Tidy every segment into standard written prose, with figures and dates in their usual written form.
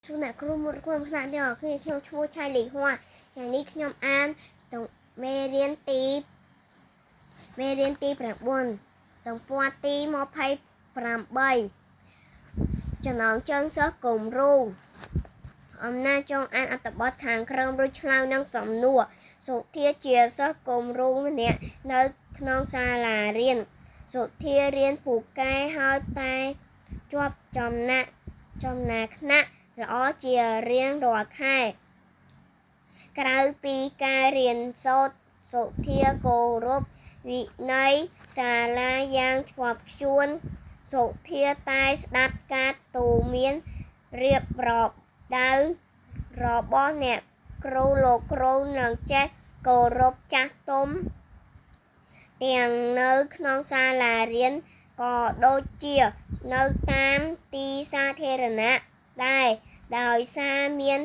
ช่วงไหนครูมุดความขนาดเดียวคือช่วงชั่วชายหลีหัวอย่างนี้ขยมอ่านต้องเมเรียนตีประบุนต้องปวดตีมอภัยปรามใบจะน้องเชิงเสือกลุ่มรูอำนาจจงอ่านอัตบททางเครื่องรู้ชลาวนังสมนัวสุเทียเจียเสือกลุ่มรูเนี่ยในน้องซาลาเรียนสุเทียเรียนปลูกไก่เฮาตายจวบจอมนาคณะល្អជារៀងរាល់ខែក្រៅពីការរៀនសូត្រសុធាគោរពវិន័យសាលាយ៉ាងឆ្គាប់ខ្ជួនសុធាតែស្ដាប់ការទូន្មានរៀបរាប់ដៅរបស់អ្នកគ្រូលោកគ្រូនឹងចេះគោរពចាស់ទុំទាំងនៅក្នុងសាលារៀនក៏ដូចជានៅតាមទីសាធារណៈដែរដោយសារមាន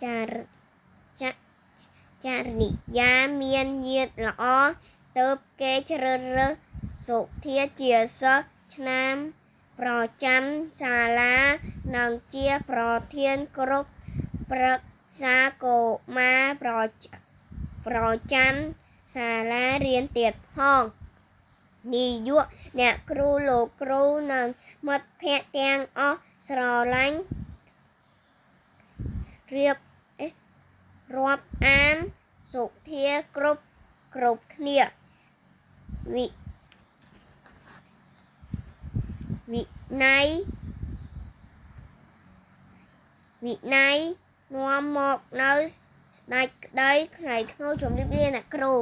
ចរិយាមានញាតិល្អទើបគេជ្រើសរើសសុធាជាសិស្សឆ្នើមប្រចាំសាលានិងជាប្រធានក្រុមប្រឹក្សាកុមារប្រចាំសាលារៀនទៀតផងនាយកអ្នកគ្រូលោកគ្រូនិងមិត្តភក្តិទាំងអស់ស្រឡាញ់រាប់អានសុធាគ្រប់គ្នាវិន័យនាំមកនៅស្ដេចក្តីថ្ងៃខ្នូជំរាបលាអ្នកគ្រូ